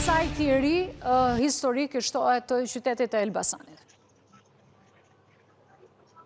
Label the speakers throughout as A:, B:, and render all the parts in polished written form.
A: sajt i ri historik i shtohet të qytetit të Elbasanit.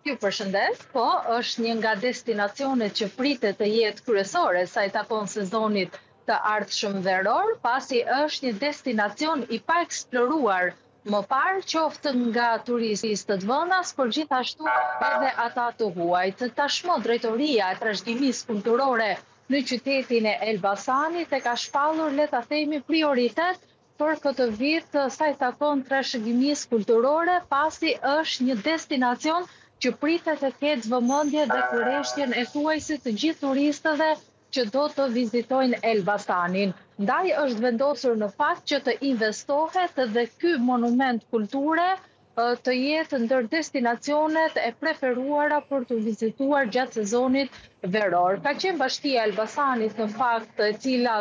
B: Ju përshëndes, po është një nga destinacionet që pritet të jetë kryesore sa i takon sezonit të ardhshëm veror, pasi është një destinacion i pa eksploruar më parë, qoftë nga turistët vendas, por gjithashtu edhe ata të huajt. Tashmë drejtoria e trashëgimisë kulturore në qytetin e Elbasanit e ka shpallur, le ta themi, prioritet për këtë vit sa i takon trashëgimisë kulturore, pasi është një destinacion që pritet të ketë vëmendje dhe kurreshtjen e huajsit të gjithë turistëve që do të vizitojnë Elbasanin. Ndaj është vendosur në fakt që të investohet dhe ky monument kulture të jetë ndër destinacionet e preferuara për të vizituar gjatë sezonit veror. Ka qenë Bashkia e Elbasanit në fakt e cila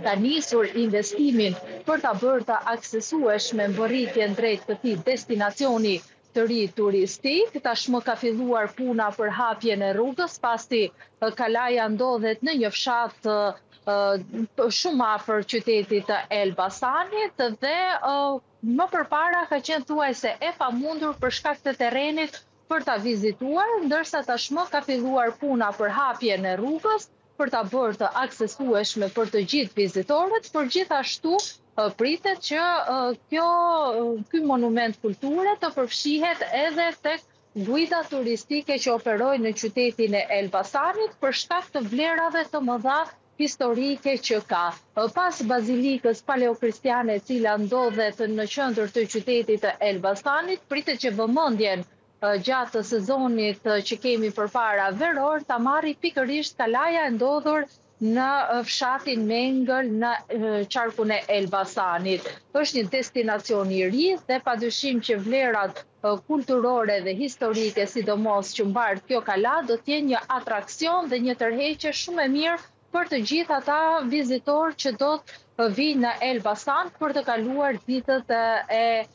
B: ka nisur investimin për ta bërë të aksesueshme mbërritjen drejt këtij destinacioni të ri turistik. Tashmë ka filluar puna për hapjen e rrugës, pasi kalaja ndodhet në një fshat shumë afër qytetit të Elbasanit dhe më përpara ka qenë thuajse e pamundur për shkak të terrenit për ta vizituar, ndërsa tashmë ka filluar puna për hapjen e rrugës për ta bërë të aksesueshme për të gjithë vizitorët, por gjithashtu pritet që ky monument kulture të përfshihet edhe tek guida turistike që operojnë në qytetin e Elbasanit për shkak të vlerave të mëdha historike që ka. Pas bazilikës paleokristiane e cila ndodhet në qendër të qytetit të Elbasanit, pritet që vëmendjen gjatë sezonit që kemi përpara veror ta marri pikërisht kalaja e ndodhur në fshatin Mengël në qarkun e Elbasanit. Është një destinacion i ri dhe padyshim që vlerat kulturore dhe historike, sidomos që mbart kjo kala, do të jenë një atraksion dhe një tërheqje shumë e mirë për të gjithë ata vizitorë që do të vinë në Elbasan për të kaluar ditët e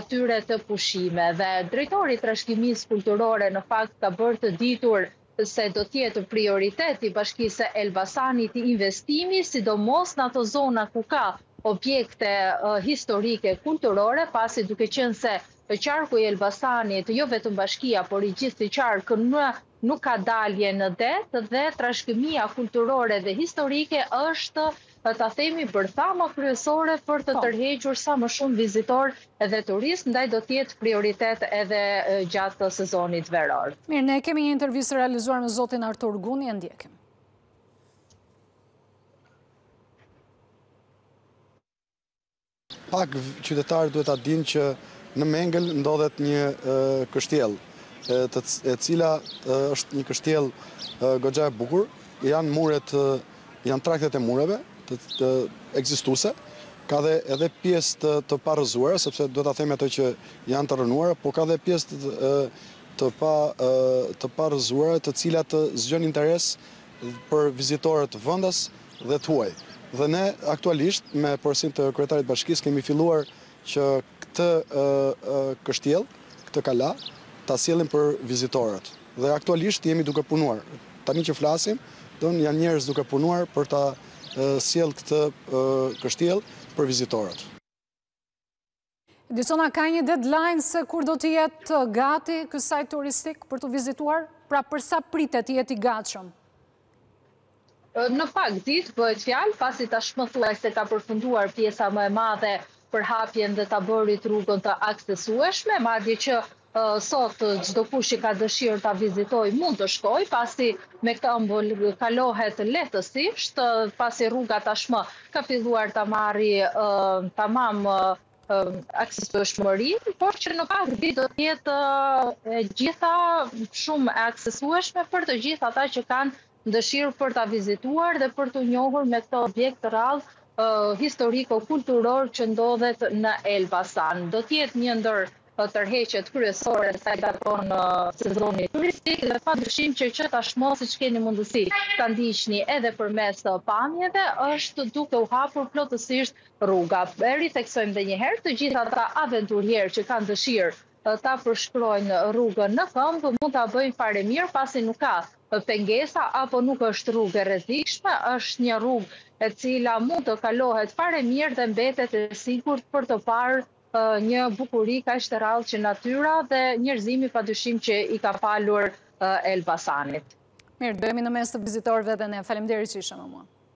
B: tyre të pushimeve. Drejtori i trashëgimisë kulturore në fakt ka bërë të ditur se do tjetë prioritet i Bashkisë së Elbasanit i investimi, sidomos në ato zona ku ka objekte historike kulturore, pasi duke qenë se qarku i Elbasanit, jo vetëm bashkia, por i gjithë qarku nuk ka dalje në det dhe trashëgimia kulturore dhe historike është, ta themi, bërthama kryesore për të tërhequr sa më shumë vizitor dhe turist, ndaj do të jetë prioritet edhe gjatë sezonit veror.
A: Mirë, ne kemi një intervistë realizuar me zotin Artur Guni, e ndjekim.
C: Pak qytetarë duhet ta dinë që në Mengël ndodhet një kështjell, e cila është një kështjell goxha e bukur, janë traktet e mureve të ekzistuese, ka dhe edhe pjesë të parrëzuara, sepse duhet ta themi ato që janë të rënuara, por ka dhe pjesë të parrëzuara, të cilat të zgjon interes për vizitorët vendas dhe të huaj. Dhe ne aktualisht me porosinë të kryetarit të bashkisë kemi filluar që këtë kështjell, këtë kala, ta sjellim për vizitorët. Dhe aktualisht jemi duke punuar. Tani që flasim, janë njerëz duke punuar për ta sjell këtë kështjell për vizitorët.
A: Edisona, ka një deadline se kur do të jetë gati ky sajt turistik për të vizituar? Pra përsa pritet të jetë i gatshëm?
B: Në pak ditë bëhet fjalë, pasi tashmë thuajse ka përfunduar pjesa më e madhe për hapjen dhe ta bërit rrugën të aksesueshme, madje që sot çdo kush që ka dëshirë ta vizitojë mund të shkojë, pasi me këtë ëmbël kalohet lehtësisht, pasi rruga tashmë ka filluar ta marrë tamam aksesueshmërinë, por që në pak ditë do të jetë gjitha shumë e aksesueshme për të gjithë ata që kanë dëshirë për ta vizituar dhe për të njohur me këtë objekt të rrallë historiko-kulturor që ndodhet në Elbasan. Do të jetë një ndër tërheqjet kryesore sa i takon sezonit turistik dhe padyshim që tashmë, siç keni mundësi ta ndiqni edhe përmes pamjeve, është duke u hapur plotësisht rruga. E riteksojmë edhe një herë, të gjithë ata aventurierë që kanë dëshirë ta përshkrojnë rrugën në këmbë mund ta bëjnë fare mirë, pasi nuk ka pengesa apo nuk është rrugë e rrezikshme, është një rrugë e cila mund të kalohet fare mirë dhe mbetet e sigurt për të parë një bukuri kaq të rrallë që natyra dhe njerëzimi padyshim që i ka falur Elbasanit.
A: Mirë, bëhemi në mes të vizitorëve dhe ne. Faleminderit që ishe me mua.